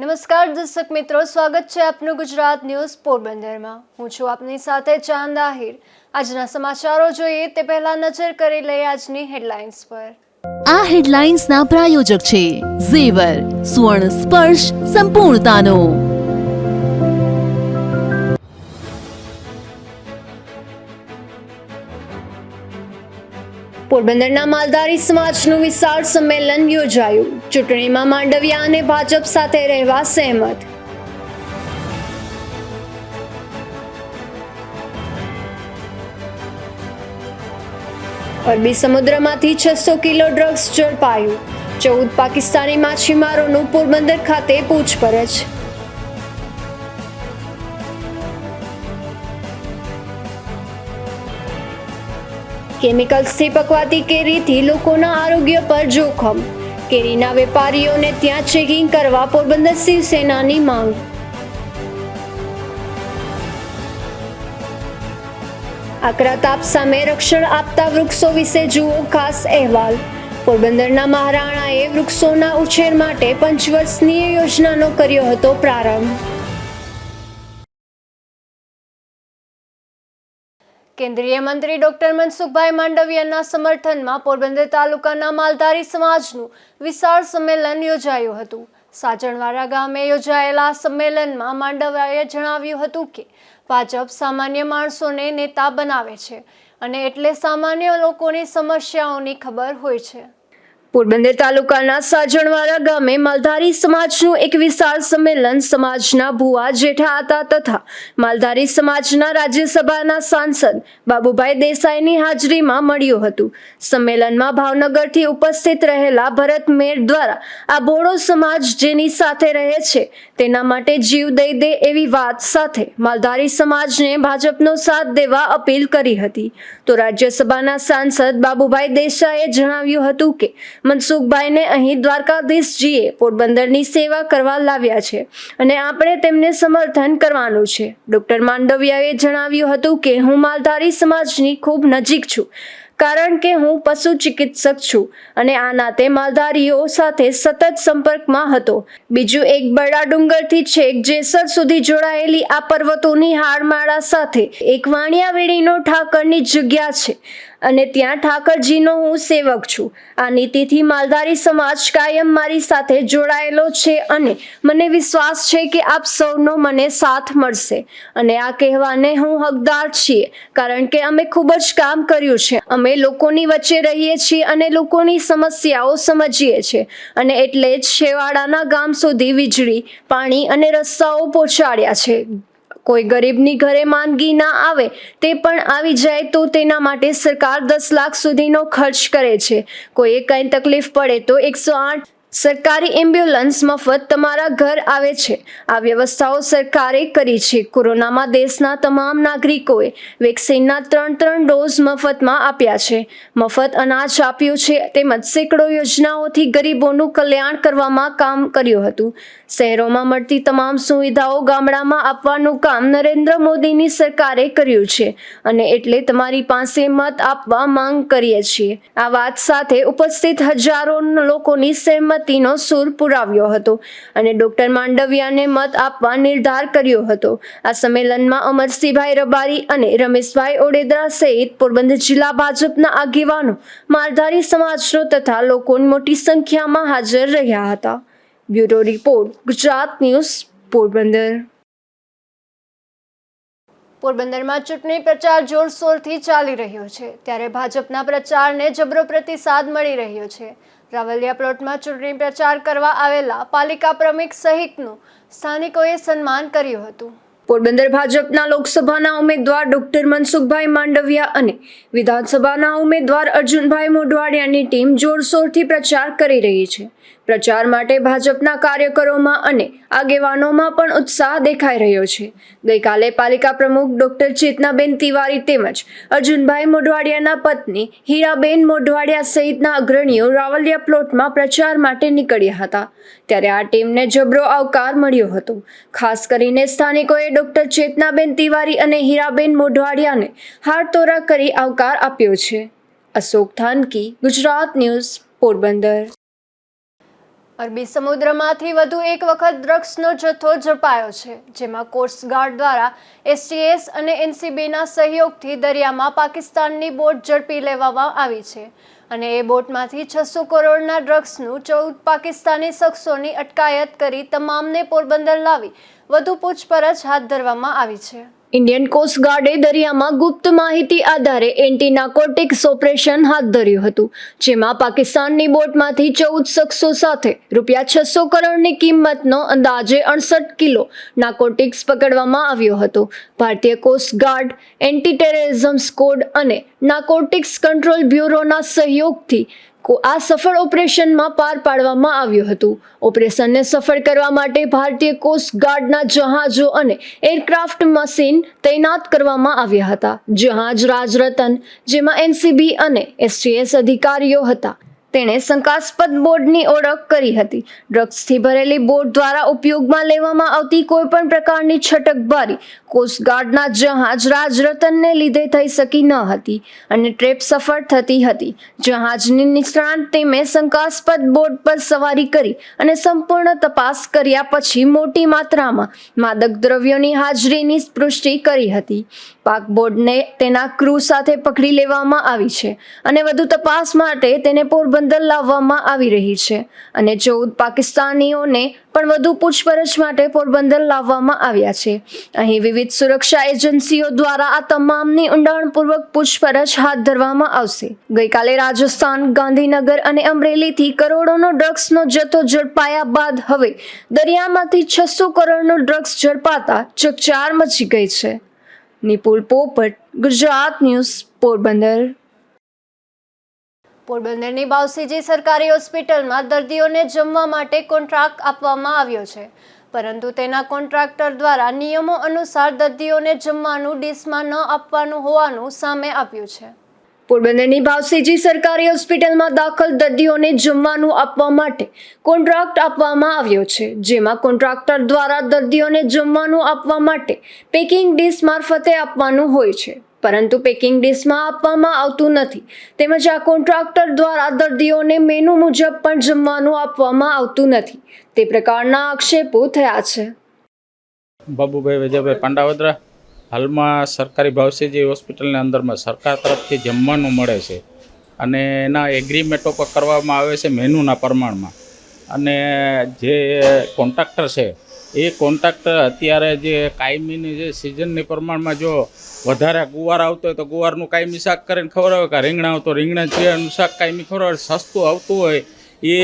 નમસ્કાર દર્શક મિત્રો, સ્વાગત છે આપનું ગુજરાત ન્યૂઝ પોરબંદરમાં। હું છું આપની સાથે ચાંદ આહિર। આજના સમાચારો જોઈએ તે પહેલા નજર કરી લઈએ આજની હેડલાઇન્સ પર। આ હેડલાઇન્સના પ્રાયોજક છે ઝેવર, સુવર્ણ સ્પર્શ સંપૂર્ણતાનો। પોરબંદરના માલધારી સમાજનું વિશાળ સંમેલન યોજાયું। ચૂંટણીમાં માંડવિયા અને ભાજપ સાથે રહેવા સહેમત। અરબી સમુદ્રમાંથી 600 કિલો ડ્રગ્સ ઝડપાયું। 14 પાકિસ્તાની માછીમારોનું પોરબંદર ખાતે પૂછપરછ। કેમિકલ્સથી પકવાતી કેરીથી લોકોના આરોગ્ય પર જોખમ। કેરીના વેપારીઓને ત્યાં ચેકિંગ કરવા પોરબંદર શિવસેનાની માંગ। આકરા તાપ સામે રક્ષણ આપતા વૃક્ષો વિશે જુઓ ખાસ અહેવાલ। પોરબંદરના મહારાણાએ વૃક્ષોના ઉછેર માટે પંચવર્ષીય યોજનાનો કર્યો હતો પ્રારંભ। કેન્દ્રીય મંત્રી ડોક્ટર મનસુખભાઈ માંડવિયાના સમર્થનમાં પોરબંદર તાલુકાના માલધારી સમાજનું વિશાળ સંમેલન યોજાયું હતું। સાજણવાડા ગામે યોજાયેલા સંમેલનમાં માંડવિયાએ જણાવ્યું હતું કે ભાજપ સામાન્ય માણસોને નેતા બનાવે છે અને એટલે સામાન્ય લોકોની સમસ્યાઓની ખબર હોય છે। પોરબંદર તાલુકાના સાજણવાડા ગામે માલધારી સમાજનું એક વિશાળ સંમેલન સમાજના ભુવા જેઠા હતા તથા માલધારી સમાજના રાજ્યસભાના સાંસદ બાબુભાઈ દેસાઈની હાજરીમાં મળ્યું હતું। સંમેલનમાં ભાવનગરથી ઉપસ્થિત રહેલા ભરત મેર દ્વારા આ બોડો સમાજ જેની સાથે રહે છે તેના માટે જીવ દઈ દે એવી વાત સાથે માલધારી સમાજને ભાજપનો સાથ દેવા અપીલ કરી હતી। તો રાજ્યસભાના સાંસદ બાબુભાઈ દેસાઈએ જણાવ્યું હતું કે મનસુખભાઈને અહીં દ્વારકાધીશજીએ પોરબંદરની સેવા કરવા લાવ્યા છે અને આપણે તેમને સમર્થન કરવાનું છે। ડોક્ટર માંડવિયાએ જણાવ્યું હતું કે હું માલધારી સમાજની ખૂબ નજીક છું કારણ કે હું પશુ ચિકિત્સક છું અને આ નાતે માલધારીઓ સાથે સતત સંપર્કમાં હતો। બીજું એક બરડા ડુંગરથી છેક જેસર સુધી જોડાયેલી આ પર્વતોની હારમાળા સાથે એક વાણિયાવેડીનો ઠાકરની જગ્યા છે અને ત્યાં ઠાકરજીનો હું સેવક છું। આ નીતિથી માલધારી સમાજ કાયમ મારી સાથે જોડાયેલો છે અને મને વિશ્વાસ છે કે આપ સૌનો મને સાથ મળશે અને આ કહેવાને હું હકદાર છીએ કારણ કે અમે ખૂબ જ કામ કર્યું છે। અમે લોકોની વચ્ચે રહીએ છીએ અને લોકોની સમસ્યાઓ સમજીએ છીએ અને એટલે જ છેવાડાના ગામ સુધી વીજળી, પાણી અને રસ્તાઓ પહોંચાડ્યા છે। કોઈ ગરીબની ઘરે માંદગી ના આવે તે પણ આવી જાય તો તેના માટે સરકાર 10 લાખ સુધીનો ખર્ચ કરે છે। કોઈએ કંઈ તકલીફ પડે તો 108 સરકારી એમ્બ્યુલન્સ મફત તમારા ઘર આવે છે। આ વ્યવસ્થાઓ સરકારે કરી છે। કોરોનામાં દેશના તમામ નાગરિકોએ વેક્સિનના 3 ડોઝ મફતમાં આપ્યા છે। મફત અનાજ આપ્યું છે તેમજ સેંકડો યોજનાઓથી ગરીબોનું કલ્યાણ કરવામાં કામ કર્યું હતું। શહેરોમાં મળતી તમામ સુવિધાઓ ગામડામાં આપવાનું કામ નરેન્દ્ર મોદીની સરકારે કર્યું છે અને એટલે તમારી પાસે મત આપવા માંગ કરીએ છીએ। આ વાત સાથે ઉપસ્થિત હજારો લોકોની સહેમત નો સૂર પુરાવ્યો હતો અને ડોક્ટર માંડવિયાને મત આપવા નિર્ધાર કર્યો હતો। આ સંમેલનમાં અમરસિંહભાઈ રબારી અને રમેશભાઈ ઓડેદરા સહિત પોરબંદર જિલ્લા ભાજપના આગેવાનો, માલધારી સમાજનો તથા લોકો મોટી સંખ્યામાં હાજર રહ્યા હતા। Bureau report, Gujarat news, Porbandar. પોરબંદરમાં ચૂંટણી પ્રચાર જોરશોરથી ચાલી રહ્યો છે ત્યારે ભાજપના પ્રચારને જબરો પ્રતિસાદ મળી રહ્યો છે। રાવલિયા પ્લોટમાં ચૂંટણી પ્રચાર કરવા આવેલા પાલિકા પ્રમુખ સહિતનું સ્થાનિકોએ સન્માન કર્યું હતું। પોરબંદર ભાજપના લોકસભાના ઉમેદવાર ડોક્ટર મનસુખભાઈ માંડવિયા અને વિધાનસભાના ઉમેદવાર અર્જુનભાઈ મોઢવાડિયાની ટીમ જોરશોરથી પ્રચાર કરી રહી છે। પ્રચાર માટે ભાજપના કાર્યકરોમાં અને આગેવાનોમાં પણ ઉત્સાહ દેખાઈ રહ્યો છે। ગઈકાલે પાલિકા પ્રમુખ ડોક્ટર ચેતનાબેન તિવારી તેમજ અર્જુનભાઈ મોઢવાડિયાના પત્ની હીરાબેન મોઢવાડિયા સહિતના અગ્રણીઓ રાવલિયા પ્લોટમાં પ્રચાર માટે નીકળ્યા હતા ત્યારે આ ટીમને જબરો આવકાર મળ્યો હતો। ખાસ કરીને સ્થાનિકોએ ડોક્ટર ચેતનાબેન તિવારી અને હીરાબેન મોઢવાડિયાને હારતોરા કરી આવકાર આપ્યો છે। અશોક થાનકી, ગુજરાત ન્યૂઝ, પોરબંદર। અરબી સમુદ્રમાંથી વધુ એક વખત ડ્રગ્સનો જથ્થો ઝડપાયો છે, જેમાં કોસ્ટગાર્ડ દ્વારા એસટીએસ અને એનસીબીના સહયોગથી દરિયામાં પાકિસ્તાનની બોટ ઝડપી લેવામાં આવી છે અને એ બોટમાંથી 600 કરોડના ડ્રગ્સનું 14 પાકિસ્તાની શખ્સોની અટકાયત કરી તમામને પોરબંદર લાવી વધુ પૂછપરછ હાથ ધરવામાં આવી છે. ઇન્ડિયન કોસ્ટગાર્ડે દરિયામાં ગુપ્ત માહિતી આધારે એન્ટી નાર્કોટિક્સ ઓપરેશન હાથ ધર્યું હતું, જેમાં પાકિસ્તાનની બોટમાંથી 14 શખ્સો સાથે રૂપિયા 600 કરોડની કિંમતનો અંદાજે 68 કિલો નાર્કોટિક્સ પકડવામાં આવ્યો હતો. ભારતીય કોસ્ટગાર્ડ, એન્ટી ટેરરિઝમ સ્કોડ અને નાર્કોટિક્સ કંટ્રોલ બ્યુરોના સહયોગથી આ સફળ ઓપરેશનમાં પાર પાડવામાં આવ્યું હતું. ઓપરેશનને સફળ કરવા માટે ભારતીય કોસ્ટગાર્ડના જહાજો અને એરક્રાફ્ટ મશીન તૈનાત કરવામાં આવ્યા હતા. જહાજ રાજરતન, જેમાં એનસીબી અને એસટીએસ અધિકારીઓ હતા, તેણે શંકાસ્પદ બોટની ઓળખ કરી હતી. ડ્રગ્સથી ભરેલી બોટ દ્વારા ઉપયોગમાં લેવામાં આવતી કોઈપણ પ્રકારની છટકબારી કોસ્ટગાર્ડના જહાજ રાજરતનને લીધે થઈ શકી ન હતી અને ટ્રેપ સફળ થતી હતી. જહાજની નિષ્ણાત ટીમે શંકાસ્પદ બોટ પર સવારી કરી અને સંપૂર્ણ તપાસ કર્યા પછી મોટી માત્રામાં માદક દ્રવ્યોની હાજરીની પુષ્ટિ કરી હતી. પાક બોટને તેના ક્રૂ સાથે પકડી લેવામાં આવી છે અને વધુ તપાસ માટે તેને પોરબંદર લાવવામાં આવી રહી છે અને 14 પાકિસ્તાનીઓને પણ વધુ પૂછપરછ માટે પોરબંદર લાવવામાં આવ્યા છે. અહીં વિવિધ સુરક્ષા એજન્સીઓ દ્વારા આ તમામની ઊંડાણપૂર્વક પૂછપરછ હાથ ધરવામાં આવશે. ગઈકાલે રાજસ્થાન, ગાંધીનગર અને અમરેલીથી કરોડોનો ડ્રગ્સનો જથ્થો ઝડપાયા બાદ હવે દરિયામાંથી 600 કરોડનું ડ્રગ્સ ઝડપાતા ચકચાર મચી ગઈ છે. નિપુલ પોપટ, ગુજરાત ન્યૂઝ, પોરબંદર. પોરબંદરની બાવસીજી સરકારી હોસ્પિટલમાં દર્દીઓને જમવા માટે કોન્ટ્રાક્ટ આપવામાં આવ્યો છે, પરંતુ તેના કોન્ટ્રાક્ટર દ્વારા નિયમો અનુસાર દર્દીઓને જમવાનું ડીશમાં ન આપવાનું હોવાનું સામે આવ્યું છે. પોરબંદરની બાવસીજી સરકારી હોસ્પિટલમાં દાખલ દર્દીઓને જમવાનું આપવા માટે કોન્ટ્રાક્ટ આપવામાં આવ્યો છે, જેમાં કોન્ટ્રાક્ટર દ્વારા દર્દીઓને જમવાનું આપવા માટે પેકિંગ ડીશ મારફતે આપવાનું હોય છે, પરંતુ પેકિંગ ડીશમાં આપવામાં આવતું નથી. તેમજ આ કોન્ટ્રાક્ટર દ્વારા દર્દીઓને મેનુ મુજબ પણ જમવાનું આપવામાં આવતું નથી. તે પ્રકારના આક્ષેપો થયા છે. બાબુભાઈ વિજયભાઈ પાંડાવદરા. હાલમાં સરકારી બાવસીજી હોસ્પિટલની અંદરમાં સરકાર તરફથી જમવાનું મળે છે અને એના એગ્રીમેન્ટો પર કરવામાં આવે છે મેનુના પ્રમાણમાં. અને જે કોન્ટ્રાક્ટર છે એ કોન્ટ્રાક્ટર અત્યારે જે કાયમીની જે સિઝનની પ્રમાણમાં જો વધારે ગુવાર આવતો હોય તો ગુવારનું કાયમી શાક કરીને ખવડાવે, કે રીંગણા આવતો રીંગણા ચીરાનું શાક કાયમી ખવડાવે. સસ્તું આવતું હોય એ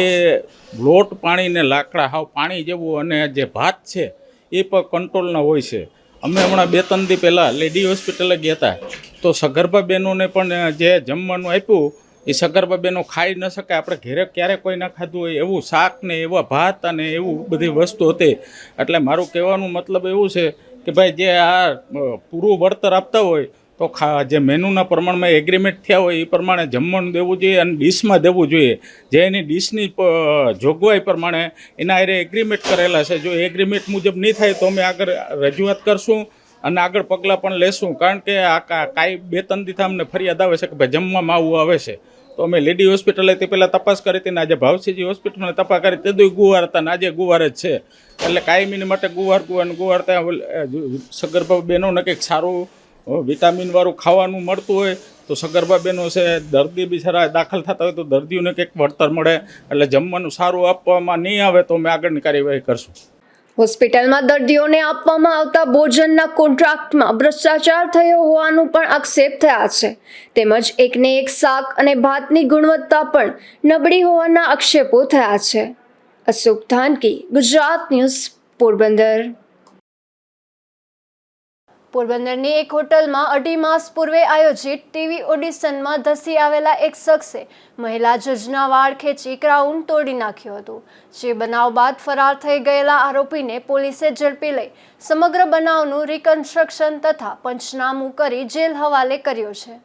લોટ પાણીને લાકડા હાવ પાણી જેવું અને જે ભાત છે એ પણ કંટ્રોલના હોય છે. અમે હમણાં 2-3 દી પહેલાં લેડી હોસ્પિટલે ગયા હતા તો સગર્ભા બહેનોને પણ જે જમવાનું આપ્યું એ સગર્ભા બહેનો ખાઈ ન શકે. આપણે ઘરે ક્યારેક કોઈ ના ખાધું હોય એવું શાક ને એવા ભાત અને એવું બધી વસ્તુ હતી. એટલે મારું કહેવાનું મતલબ એવું છે કે ભાઈ જે આ પૂરું વળતર આપતા હોય તો જે મેનુના પ્રમાણમાં એગ્રીમેન્ટ થયા હોય એ પ્રમાણે જમવાનું દેવું જોઈએ અને ડીશમાં દેવું જોઈએ. જે એની ડીશની જોગવાઈ પ્રમાણે એના હારે એગ્રીમેન્ટ કરેલા છે. જો એગ્રીમેન્ટ મુજબ નહીં થાય તો અમે આગળ રજૂઆત કરશું અને આગળ પગલાં પણ લેશું. કારણ કે આ કાંઈ 2-3 દીથી અમને ફરિયાદ આવે છે કે ભાઈ જમવામાં આવું આવે છે. તો અમે લેડી હોસ્પિટલે તે પહેલાં તપાસ કરી હતી ને આજે ભાવસીજી હોસ્પિટલને તપાસ કરી તે ગુવાર હતા ને આજે ગુવાર જ છે. એટલે કાયમીને માટે ગુવાર ત્યાં સગર્ભા બહેનોને કંઈક સારું વિટામિનવાળું ખાવાનું મળતું હોય તો સગર્ભા બહેનો છે, દર્દી બિચારા દાખલ થતા હોય તો દર્દીઓને કંઈક વળતર મળે. એટલે જમવાનું સારું આપવામાં નહીં આવે તો અમે આગળની કાર્યવાહી કરશું. હોસ્પિટલમાં દર્દીઓને આપવામાં આવતા ભોજનના કોન્ટ્રાક્ટમાં ભ્રષ્ટાચાર થયો હોવાનું પણ આક્ષેપ થયા છે. તેમજ એકને એક શાક અને ભાતની ગુણવત્તા પણ નબળી હોવાના આક્ષેપો થયા છે. અશોક ધાનકી, ગુજરાત ન્યૂઝ, પોરબંદર. પોરબંદરની એક હોટલમાં 2.5 માસ પૂર્વે આયોજિત ટીવી ઓડિશનમાં ધસી આવેલા એક શખ્સે મહિલા જજના વાળ ખેંચી ક્રાઉન તોડી નાખ્યો હતો. જે બનાવ બાદ ફરાર થઈ ગયેલા આરોપીને પોલીસે ઝડપી લઈ સમગ્ર બનાવનું રિકન્સ્ટ્રક્શન તથા પંચનામું કરી જેલ હવાલે કર્યો છે.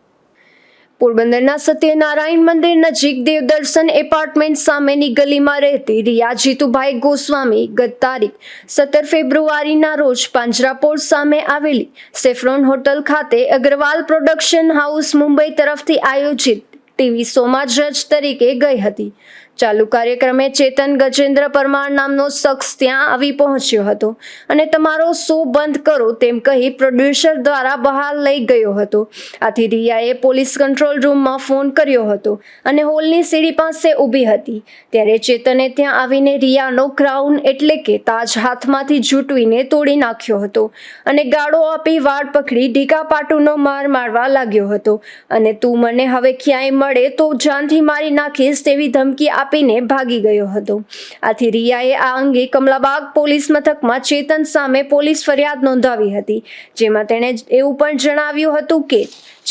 પોરબંદરના સત્યનારાયણ મંદિર નજીક દેવદર્શન એપાર્ટમેન્ટ સામેની ગલીમાં રહેતી રિયા જીતુભાઈ ગોસ્વામી ગત તારીખ 17 ફેબ્રુઆરીના રોજ પાંજરાપોળ સામે આવેલી સેફ્રોન હોટલ ખાતે અગ્રવાલ પ્રોડક્શન હાઉસ મુંબઈ તરફથી આયોજિત ટીવી શોમાં જજ તરીકે ગઈ હતી. ચાલુ કાર્યક્રમે ચેતન ગજેન્દ્ર પરમાર નામનો શખ્સ ત્યાં આવી પહોંચ્યો હતો અને તમારો શો બંધ કરો તેમ કહી પ્રોડ્યુસર દ્વારા બહાર લઈ ગયો હતો. આથી રિયાએ પોલીસ કંટ્રોલ રૂમમાં ફોન કર્યો હતો અને હોલની સીડી પાસે ઊભી હતી. ત્યારે ચેતને ત્યાં આવીને રિયાનો ક્રાઉન એટલે કે તાજ હાથમાંથી ઝૂંટવીને તોડી નાખ્યો હતો અને ગાળો આપી વાળ પકડી ઢીકા પાટુનો માર મારવા લાગ્યો હતો અને તું મને હવે ક્યાંય મળે તો જાનથી મારી નાખીશ તેવી ધમકી આપીને ભાગી ગયો હતો. આથી રિયાએ આ અંગે કમલાબાગ પોલીસ મથકમાં ચેતન સામે પોલીસ ફરિયાદ નોંધાવી હતી, જેમાં તેણે એવું પણ જણાવ્યું હતું કે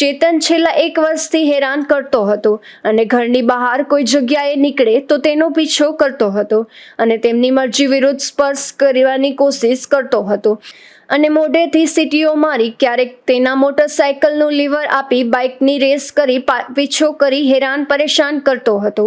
ચેતન છેલ્લા 1 વર્ષથી હેરાન કરતો હતો અને ઘરની બહાર કોઈ જગ્યાએ નીકળે તો તેનો પીછો કરતો હતો અને તેમની મરજી વિરુદ્ધ સ્પર્શ કરવાની કોશિશ કરતો હતો અને મોઢેથી સીટીઓ મારી ક્યારેક તેના મોટરસાયકલનું લીવર આપી બાઇકની રેસ કરી પીછો કરી હેરાન પરેશાન કરતો હતો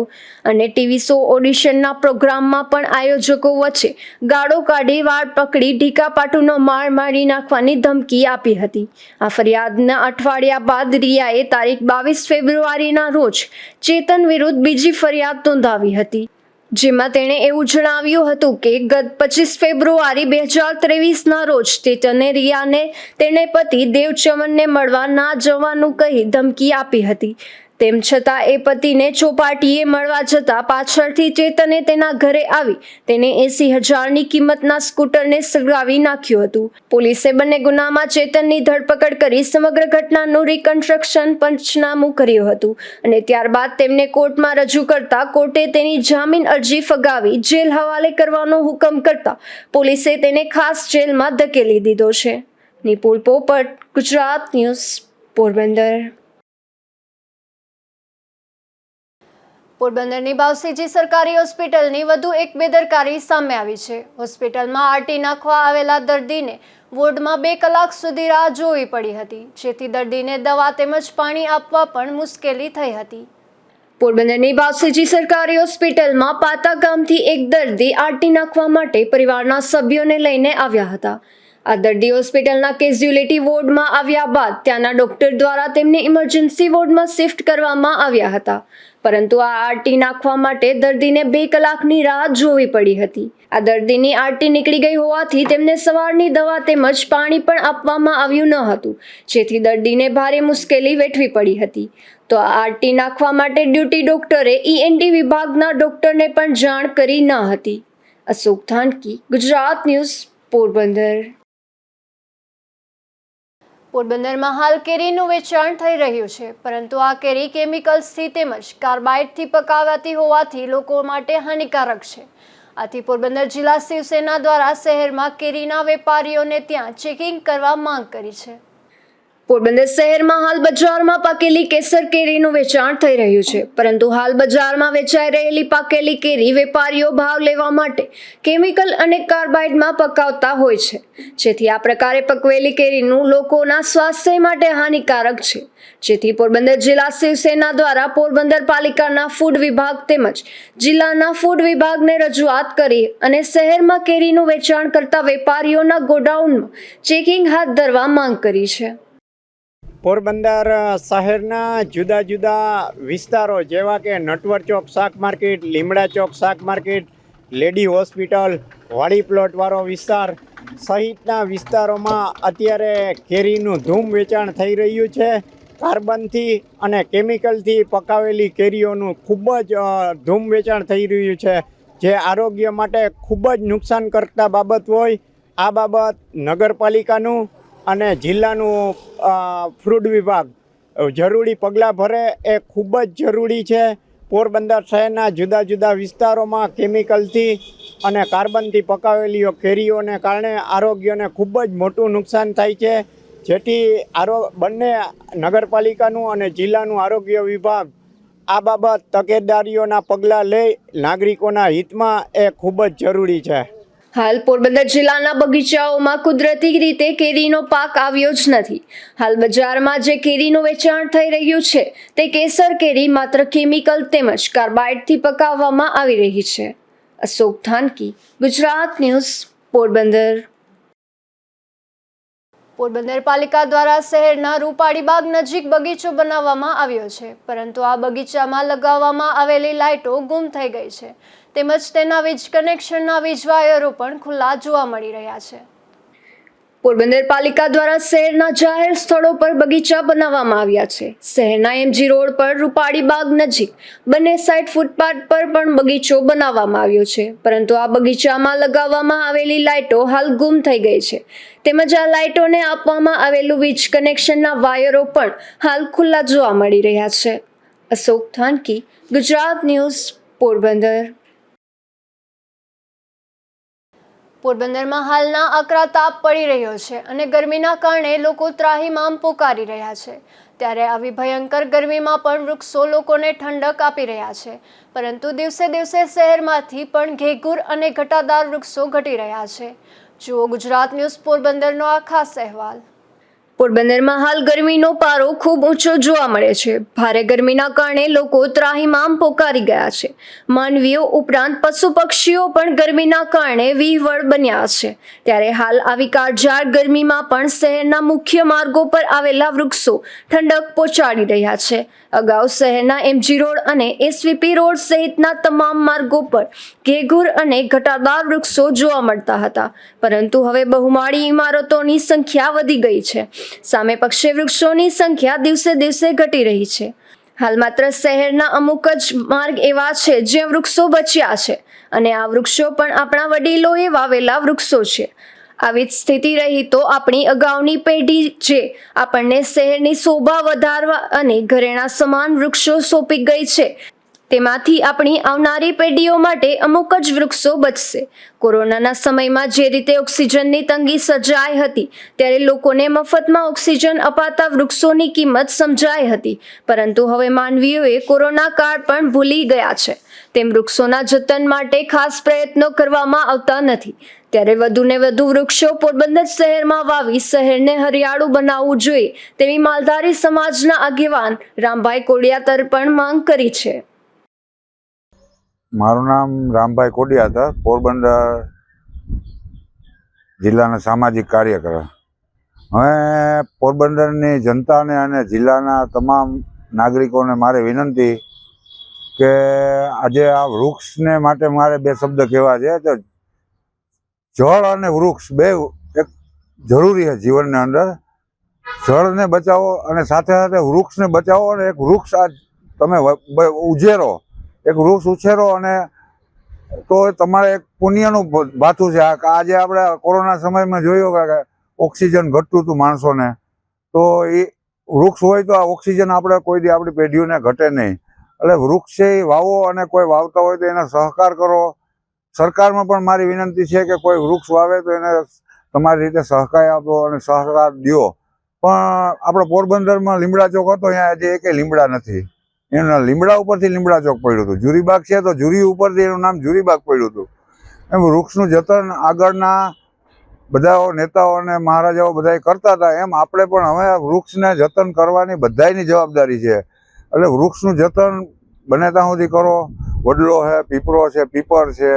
અને ટીવી શો ઓડિશનના પ્રોગ્રામમાં પણ આયોજકો વચ્ચે ગાળો કાઢી વાળ પકડી ઢીકા પાટુનો માર મારી નાખવાની ધમકી આપી હતી. આ ફરિયાદના અઠવાડિયા બાદ રિયાએ તારીખ 22 ફેબ્રુઆરીના રોજ ચેતન વિરુદ્ધ બીજી ફરિયાદ નોંધાવી હતી, જેમાં તેણે એવું જણાવ્યું હતું કે ગત 25 ફેબ્રુઆરી 2023ના રોજ ચેતને રિયાને તેણે પતિ દેવચમનને મળવા ના જવાનું કહી ધમકી આપી હતી. તેમ છતાં એ પતિને ચોપાટીએ મળવા જતાં પાછળથી ચેતને તેના ઘરે આવી તેને 80,000ની કિંમતના સ્કૂટરને સળગાવી નાખ્યું હતું. પોલીસે બંને ગુનામાં ચેતનની ધરપકડ કરી સમગ્ર ઘટનાનું રિકન્સ્ટ્રક્શન પંચનામું કર્યું હતું અને ત્યારબાદ તેમને કોર્ટમાં રજૂ કરતા કોર્ટે તેની જામીન અરજી ફગાવી જેલ હવાલે કરવાનો હુકમ કરતા પોલીસે તેને ખાસ જેલમાં ધકેલી દીધો છે. નિપુલ પોપટ, ગુજરાત ન્યૂઝ, પોરબંદર. પોરબંદરની બાવસીજી સરકારી હોસ્પિટલની વધુ એક બેદરકારી સામે આવી છે. હોસ્પિટલમાં આરટી નાખવા આવેલા દર્દીને વોર્ડમાં 2 કલાક સુધી રાહ જોવી પડી હતી, જેથી દર્દીને દવા તેમજ પાણી આપવા પણ મુશ્કેલી થઈ હતી. પોરબંદરની બાવસીજી સરકારી હોસ્પિટલમાં પાતા ગામથી એક દર્દી આરટી નાખવા માટે પરિવારના સભ્યોને લઈને આવ્યા હતા. આ દર્દી હોસ્પિટલના કેઝ્યુલિટી વોર્ડમાં આવ્યા બાદ ત્યાંના ડોક્ટર દ્વારા તેમને ઇમરજન્સી વોર્ડમાં શિફ્ટ કરવામાં આવ્યા હતા, પરંતુ આ આરટી નાખવા માટે દર્દીને 2 કલાકની રાહ જોવી પડી હતી. આ દર્દીની આરટી નીકળી ગઈ હોવાથી તેમને સવારની દવા તેમજ પાણી પણ આપવામાં આવ્યું ન હતું, જેથી દર્દીને ભારે મુશ્કેલી વેઠવી પડી હતી. તો આ આરટી નાખવા માટે ડ્યુટી ડોક્ટરે ENT વિભાગના ડોક્ટરને પણ જાણ કરી ન હતી. અશોક ધાનકી, ગુજરાત ન્યૂઝ, પોરબંદર. પોરબંદરમાં હાલ કેરીનું વેચાણ થઈ રહ્યું છે, પરંતુ આ કેરી કેમિકલ્સથી તેમજ કાર્બાઇડથી પકાવાતી હોવાથી લોકો માટે હાનિકારક છે. આથી પોરબંદર જિલ્લા શિવસેના દ્વારા શહેરમાં કેરીના વેપારીઓને ત્યાં ચેકિંગ કરવા માંગ કરી છે. પોરબંદર શહેરમાં હાલ બજારમાં પાકેલી કેસર કેરીનું વેચાણ થઈ રહ્યું છે, પરંતુ હાલ બજારમાં વેચાઈ રહેલી પાકેલી કેરી વેપારીઓ ભાવ લેવા માટે કેમિકલ અને કાર્બાઇડમાં પકાવતા હોય છે, જેથી આ પ્રકારે પકવેલી કેરીનું લોકોના સ્વાસ્થ્ય માટે હાનિકારક છે. જેથી પોરબંદર જિલ્લા શિવસેના દ્વારા પોરબંદર પાલિકાના ફૂડ વિભાગ તેમજ જિલ્લાના ફૂડ વિભાગને રજૂઆત કરી અને શહેરમાં કેરીનું વેચાણ કરતા વેપારીઓના ગોડાઉનમાં ચેકિંગ હાથ ધરવા માંગ કરી છે. પોરબંદર શહેરના જુદા જુદા વિસ્તારો જેવા કે નટવર ચોક શાક માર્કેટ, લીમડા ચોક શાક માર્કેટ, લેડી હોસ્પિટલ, વાડી પ્લોટવાળો વિસ્તાર સહિતના વિસ્તારોમાં અત્યારે કેરીનું ધૂમ વેચાણ થઈ રહ્યું છે. કાર્બનથી અને કેમિકલથી પકાવેલી કેરીઓનું ખૂબ જ ધૂમ વેચાણ થઈ રહ્યું છે, જે આરોગ્ય માટે ખૂબ જ નુકસાન કરતા બાબત હોય. આ બાબત નગરપાલિકાનું અને જિલ્લાનું ફૂડ વિભાગ જરૂરી પગલાં ભરે એ ખૂબ જ જરૂરી છે. પોરબંદર શહેરના જુદા જુદા વિસ્તારોમાં કેમિકલથી અને કાર્બનથી પકાવેલી કેરીઓને કારણે આરોગ્યને ખૂબ જ મોટું નુકસાન થાય છે, જેથી બંને નગરપાલિકાનું અને જિલ્લાનું આરોગ્ય વિભાગ આ બાબત તકેદારીઓના પગલાં લઈ નાગરિકોના હિતમાં એ ખૂબ જ જરૂરી છે. હાલ પોરબંદર જિલ્લાના બગીચાઓમાં કુદરતી રીતે કેરીનો પાક આવ્યો જ નથી. હાલ બજારમાં જે કેરીનું વેચાણ થઈ રહ્યું છે તે કેસર કેરી માત્ર કેમિકલ તેમજ કાર્બાઇડથી પકાવવામાં આવી રહી છે. અશોક ધાનકી, ગુજરાત ન્યૂઝ, પોરબંદર. પોરબંદર પાલિકા દ્વારા શહેરના રૂપાળીબાગ નજીક બગીચો બનાવવામાં આવ્યો છે, પરંતુ આ બગીચામાં લગાવવામાં આવેલી લાઇટો ગુમ થઈ ગઈ છે તેમજ તેના વીજ કનેક્શનના વીજ વાયરો પણ ખુલ્લા જોવા મળી રહ્યા છે. પોરબંદર પાલિકા દ્વારા શહેરના જાહેર સ્થળો પર બગીચા બનાવવામાં આવ્યા છે. શહેરના એમજી રોડ પર રૂપાળીબાગ નજીક બંને સાઈડ ફૂટપાથ પર પણ બગીચો બનાવવામાં આવ્યો છે, પરંતુ આ બગીચામાં લગાવવામાં આવેલી લાઇટો હાલ ગુમ થઈ ગઈ છે તેમજ આ લાઇટોને આપવામાં આવેલું વીજ કનેક્શનના વાયરો પણ હાલ ખુલ્લા જોવા મળી રહ્યા છે. અશોક થાનકી, ગુજરાત ન્યૂઝ, પોરબંદર. પોરબંદરમાં હાલના આકરા તાપ પડી રહ્યો છે અને ગરમીના કારણે લોકો ત્રાહિમામ પોકારી રહ્યા છે. ત્યારે આવી ભયંકર ગરમીમાં પણ વૃક્ષો લોકોને ઠંડક આપી રહ્યા છે, પરંતુ દિવસે દિવસે શહેરમાંથી પણ ઘેઘૂર અને ઘટાદાર વૃક્ષો ઘટી રહ્યા છે. જુઓ ગુજરાત ન્યૂઝ પોરબંદરનો આ ખાસ અહેવાલ. પોરબંદરમાં હાલ ગરમીનો પારો ખૂબ ઊંચો જોવા મળે છે. ભારે ગરમીના કારણે લોકો ત્રાહિમામ પોકારી ગયા છે. માનવીઓ ઉપરાંત પશુ પક્ષીઓ પણ ગરમીના કારણે વિહવળ બન્યા છે. ત્યારે હાલ આવી કાળઝાળ ગરમીમાં પણ શહેરના મુખ્ય માર્ગો પર આવેલા વૃક્ષો ઠંડક પહોંચાડી રહ્યા છે. અગાઉ શહેરના એમજી રોડ અને એસવીપી રોડ સહિતના તમામ માર્ગો પર ઘેઘૂર અને ઘટાદાર વૃક્ષો જોવા મળતા હતા, પરંતુ હવે બહુમાળી ઇમારતોની સંખ્યા વધી ગઈ છે. સામે પક્ષે વૃક્ષોની સંખ્યા દિવસે દિવસે ઘટી રહી છે. હાલ માત્ર શહેરના અમુક જ માર્ગ એવા છે જ્યાં વૃક્ષો બચ્યા છે અને આ વૃક્ષો પણ આપણા વડીલોએ વાવેલા વૃક્ષો છે. આવી જ સ્થિતિ રહી તો આપણી અગાઉની પેઢી જે આપણને શહેરની શોભા વધારવા અને ઘરેણા સમાન વૃક્ષો સોંપી ગઈ છે, તેમાંથી આપણી આવનારી પેઢીઓ માટે અમુક જ વૃક્ષો બચશે. કોરોનાના સમયમાં જે રીતે ઓક્સિજનની તંગી સર્જાઈ હતી, ત્યારે લોકોને મફતમાં ઓક્સિજન અપાતા વૃક્ષોની કિંમત સમજાઈ હતી, પરંતુ હવે માનવીઓએ કોરોના કાળ પણ ભૂલી ગયા છે તેમ વૃક્ષોના જતન માટે ખાસ પ્રયત્નો કરવામાં આવતા નથી. ત્યારે વધુને વધુ વૃક્ષો પોરબંદર શહેરમાં વાવી શહેરને હરિયાળું બનાવવું જોઈએ તેવી માલધારી સમાજના આગેવાન રામભાઈ કોડિયાતર પણ માંગ કરી છે. મારું નામ રામભાઈ કોડિયાતર, પોરબંદર જિલ્લાના સામાજિક કાર્યકર. હવે પોરબંદરની જનતાને અને જિલ્લાના તમામ નાગરિકોને મારે વિનંતી કે આજે આ વૃક્ષને માટે મારે બે શબ્દ કહેવા છે. તો જળ અને વૃક્ષ બે એક જરૂરી છે જીવનની અંદર. જળને બચાવો અને સાથે સાથે વૃક્ષને બચાવો, અને એક વૃક્ષ આ તમે ઉછેરો, એક વૃક્ષ ઉછેરો અને તો તમારે એક પુણ્યનું ભાથું છે. આજે આપણે કોરોના સમયમાં જોયું કે ઓક્સિજન ઘટતું હતું માણસોને, તો એ વૃક્ષ હોય તો આ ઓક્સિજન આપણે કોઈ દી આપણી પેઢીઓને ઘટે નહીં. એટલે વૃક્ષ છે એ વાવો, અને કોઈ વાવતા હોય તો એને સહકાર કરો. સરકારમાં પણ મારી વિનંતી છે કે કોઈ વૃક્ષ વાવે તો એને તમારી રીતે સહકાર આપો અને સહકાર દો. પણ આપણે પોરબંદરમાં લીમડા ચોક હતો, અહીંયા આજે એકે લીમડા નથી. એના લીમડા ઉપરથી લીમડા ચોક પડ્યું હતું. જુરીબાગ છે તો જુરી ઉપરથી એનું નામ જુરીબાગ પડ્યું હતું. એમ વૃક્ષનું જતન આગળના બધા નેતાઓ અને મહારાજાઓ બધા કરતા હતા, એમ આપણે પણ હવે વૃક્ષને જતન કરવાની બધાયની જવાબદારી છે. એટલે વૃક્ષનું જતન બને ત્યાં સુધી કરો. વડલો છે, પીપળો છે, પીપર છે,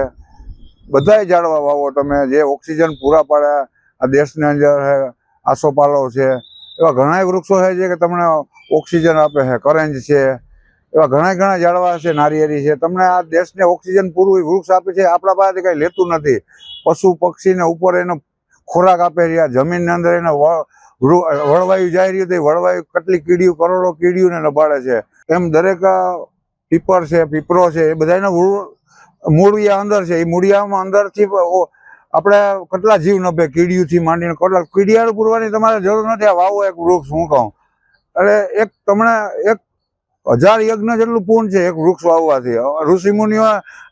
બધાય ઝાડવા વાવો તમે, જે ઓક્સિજન પૂરા પાડે આ દેશની અંદર છે. આસોપાલવ છે, એવા ઘણા વૃક્ષો છે કે તમને ઓક્સિજન આપે છે. કરંજ છે, એવા ઘણા ઝાડવા છે. નારિયેળી છે, તમને આ દેશને ઓક્સિજન પૂરું વૃક્ષ આપે છે. આપણા પાસેથી કંઈ લેતું નથી. પશુ પક્ષીને ઉપર એનો ખોરાક આપે છે. આ જમીનની અંદર એને વળવાયું જાય રહ્યું તો વળવાયું કેટલી કીડીઓ, કરોડો કીડીઓને નભાડે છે. એમ દરેક પીપર છે, પીપરો છે, એ બધાના મૂળિયા અંદર છે. એ મૂળિયામાં અંદરથી આપણે કેટલા જીવ નભે, કીડીઓથી માંડીને કેટલા કીડિયાળું પૂરવાની તમારે જરૂર નથી. આ વાવો એક વૃક્ષ, હું કહું. એટલે એક તમને એક 1000 યજ્ઞ જેટલું પૂર્ણ છે એક વૃક્ષ વાવવાથી. ઋષિમુનિઓ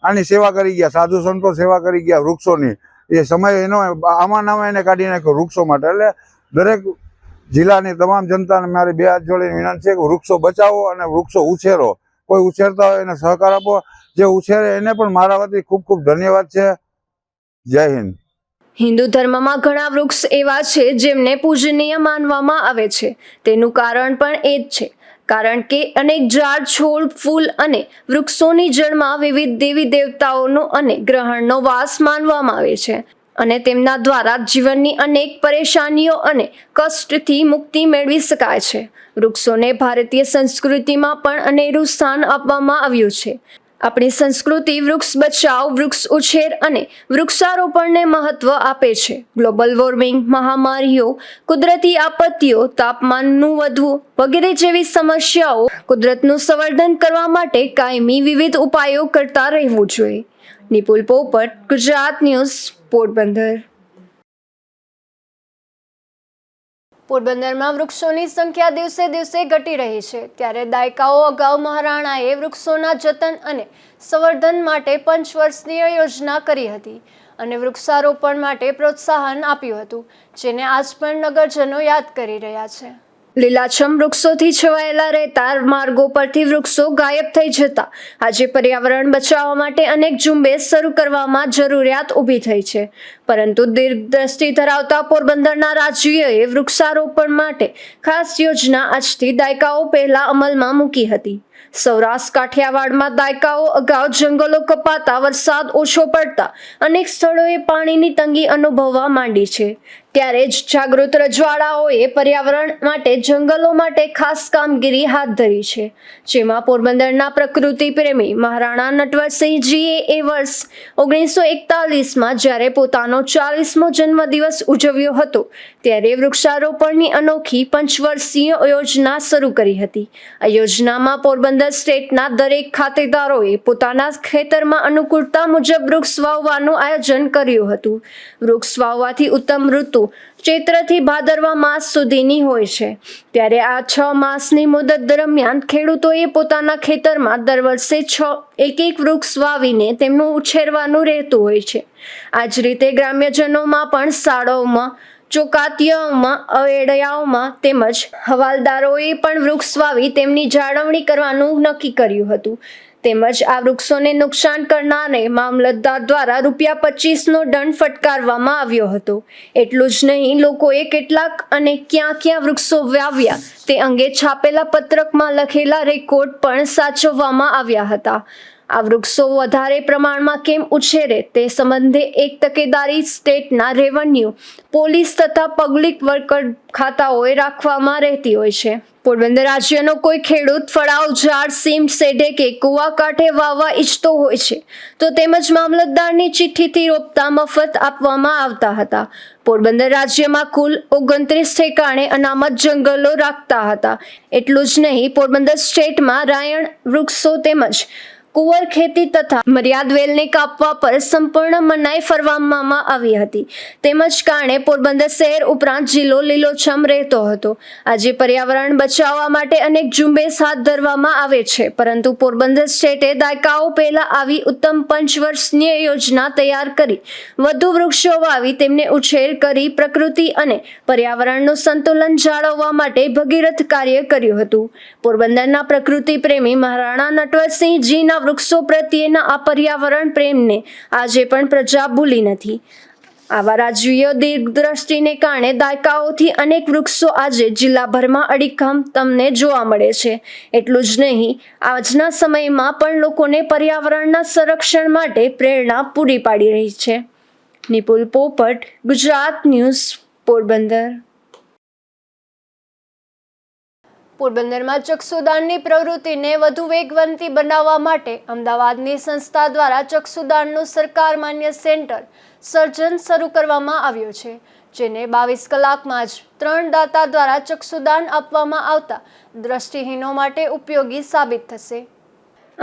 આની સેવા કરી ગયા, સાધુ સંતો સેવા કરી ગયા વૃક્ષોની. એ સમય એનો આમાં નામાં એને કાઢી નાખ્યો વૃક્ષો માટે. એટલે દરેક જિલ્લાની તમામ જનતાને મારી બે હાથ જોડીને વિનંતી છે કે વૃક્ષો બચાવો અને વૃક્ષો ઉછેરો. કોઈ ઉછેરતા હોય એને સહકાર આપો. જે ઉછેરે એને પણ મારા વતી ખૂબ ખૂબ ધન્યવાદ છે. જય હિન્દ. હિન્દુ ધર્મમાં ઘણા વૃક્ષ એવા છે જેમને પૂજનીય માનવામાં આવે છે. તેનું કારણ પણ એ જ છે, કારણ કે અનેક ઝાડ, છોડ, ફૂલ અને વૃક્ષોની જળમાં વિવિધ દેવી દેવતાઓનો અને ગ્રહણનો વાસ માનવામાં આવે છે. અને તેમના દ્વારા જીવનની અનેક પરેશાનીઓ અને કષ્ટથી મુક્તિ મેળવી શકાય છે. વૃક્ષોને ભારતીય સંસ્કૃતિમાં પણ અનેરું સ્થાન આપવામાં આવ્યું છે. આપણી સંસ્કૃતિ વૃક્ષ બચાવ, વૃક્ષ ઉછેર અને વૃક્ષારોપણને મહત્વ આપે છે. ગ્લોબલ વોર્મિંગ, મહામારીઓ, કુદરતી આપત્તિઓ, તાપમાનનું વધવું વગેરે જેવી સમસ્યાઓ કુદરતનું સંવર્ધન કરવા માટે કાયમી વિવિધ ઉપાયો કરતા રહેવું જોઈએ. નિપુલ પોપટ, ગુજરાત ન્યૂઝ, પોરબંદર. પોરબંદરમાં વૃક્ષોની સંખ્યા દિવસે દિવસે ઘટી રહી છે, ત્યારે દાયકાઓ અગાઉ મહારાણાએ વૃક્ષોના જતન અને સંવર્ધન માટે પંચવર્ષીય યોજના કરી હતી અને વૃક્ષારોપણ માટે પ્રોત્સાહન આપ્યું હતું, જેને આજ પણ નગરજનો યાદ કરી રહ્યા છે. લીલાછમ વૃક્ષોથી છવાયેલા રહેતા માર્ગો પરથી વૃક્ષો ગાયબ થઈ જતા આજે પર્યાવરણ બચાવવા માટે અનેક ઝુંબેશ શરૂ કરવામાં જરૂરિયાત ઊભી થઈ છે. પરંતુ દીર્ઘદ્રષ્ટિ ધરાવતા પોરબંદરના રાજવીએ વૃક્ષારોપણ માટે ખાસ યોજના આજથી દાયકાઓ પહેલા અમલમાં મૂકી હતી. સૌરાષ્ટ્ર કાઠિયાવાડમાં દાયકાઓ અગાઉ જંગલો કપાતા, વરસાદ ઓછો પડતા અનેક સ્થળોએ પાણીની તંગી અનુભવવા માંડી છે. ત્યારે જ જાગૃત રજવાડાઓએ પર્યાવરણ માટે જંગલો માટે ખાસ કામગીરી હાથ ધરી છે, જેમાં પોરબંદરના પ્રકૃતિ પ્રેમી મહારાણા નટવરસિંહજીએ એ વર્ષ 1941માં જ્યારે પોતાનો 40મો જન્મદિવસ ઉજવ્યો હતો ત્યારે વૃક્ષારોપણની અનોખી પંચવર્ષીય યોજના શરૂ કરી હતી. આ યોજનામાં પોરબંદર સ્ટેટના દરેક ખાતેદારોએ પોતાના ખેતરમાં અનુકૂળતા મુજબ વૃક્ષ વાવવાનું આયોજન કર્યું હતું. વૃક્ષ વાવવાથી ઉત્તમ ઋતુ ચૈત્રથી ભાદરવા માસ સુધીની હોય છે, ત્યારે આ 6 માસની મુદત દરમિયાન ખેડૂતોએ પોતાના ખેતરમાં દર વર્ષે એક વૃક્ષ વાવીને તેમનું ઉછેરવાનું રહેતું હોય છે. આ જ રીતે ગ્રામ્યજનોમાં પણ શાળાઓમાં, ચોકાતીયાઓમાં, અવેડાઓમાં તેમજ હવાલદારોએ પણ વૃક્ષ વાવી તેમની જાળવણી કરવાનું નક્કી કર્યું હતું. તેમજ આ વૃક્ષોને નુકસાન કરનારને મામલતદાર દ્વારા ₹25નો દંડ ફટકારવામાં આવ્યો હતો. એટલું જ નહીં, લોકોએ કેટલાક અને ક્યાં વૃક્ષો વાવ્યા તે અંગે છાપેલા પત્રકમાં લખેલા રેકોર્ડ પણ સાચવવામાં આવ્યા હતા. આ વૃક્ષો વધારે પ્રમાણમાં કેમ ઉછેરે તે સંબંધે એક તકેદારી સ્ટેટના રેવન્યુ, પોલીસ તથા પબ્લિક વર્કર ખાતાઓએ રાખવામાં રહેતી હોય છે. પોરબંદર રાજ્યનો કોઈ ખેડૂત ફળાવ ઝાડ સીમ સેઢે કે કુવા કાંઠે વાવવા ઈચ્છતો હોય છે તો તેમજ મામલતદારની ચિઠ્ઠીથી રોપતા મફત આપવામાં આવતા હતા. પોરબંદર રાજ્યમાં કુલ 29 ઠેકાણે અનામત જંગલો રાખતા હતા. એટલું જ નહીં, પોરબંદર સ્ટેટમાં રાયણ વૃક્ષો તેમજ કુંવર ખેતી તથા મર્યાદ વેલને કાપવા પર સંપૂર્ણ મનાઈ ફરમાવવામાં આવી હતી. તેમજ કારણે પોરબંદર શહેર ઉપરાંત જિલ્લો લીલોછમ રહેતો હતો. આજે પર્યાવરણ બચાવવા માટે અનેક ઝુંબેશ હાથ ધરવામાં આવે છે, પરંતુ પોરબંદર સ્ટેટે દાયકાઓ પહેલા આવી ઉત્તમ પંચવર્ષીય યોજના તૈયાર કરી વધુ વૃક્ષો વાવી તેમને ઉછેર કરી પ્રકૃતિ અને પર્યાવરણનું સંતુલન જાળવવા માટે ભગીરથ કાર્ય કર્યું હતું. પોરબંદરના પ્રકૃતિ પ્રેમી મહારાણા નટવરસિંહજીના વૃક્ષો પ્રત્યેના આ પર્યાવરણ પ્રેમને આજે પણ પ્રજા ભૂલી નથી. આવા રાજવીય દીર્ઘદ્રષ્ટિને કારણે દાયકાઓથી અનેક વૃક્ષો આજે જિલ્લાભરમાં અડીખમ તમને જોવા મળે છે. એટલું જ નહીં, આજના સમયમાં પણ લોકોને પર્યાવરણના સંરક્ષણ માટે પ્રેરણા પૂરી પાડી રહી છે. નિપુલ પોપટ, ગુજરાત ન્યૂઝ, પોરબંદર. પોરબંદરમાં ચક્ષુદાનની પ્રવૃત્તિને વધુ વેગવંતી બનાવવા માટે અમદાવાદની સંસ્થા દ્વારા ચક્ષુદાનનું સરકાર માન્ય સેન્ટર સર્જન શરૂ કરવામાં આવ્યું છે, જેને 22 કલાકમાં જ 3 દાતા દ્વારા ચક્ષુદાન આપવામાં આવતા દ્રષ્ટિહીનો માટે ઉપયોગી સાબિત થશે.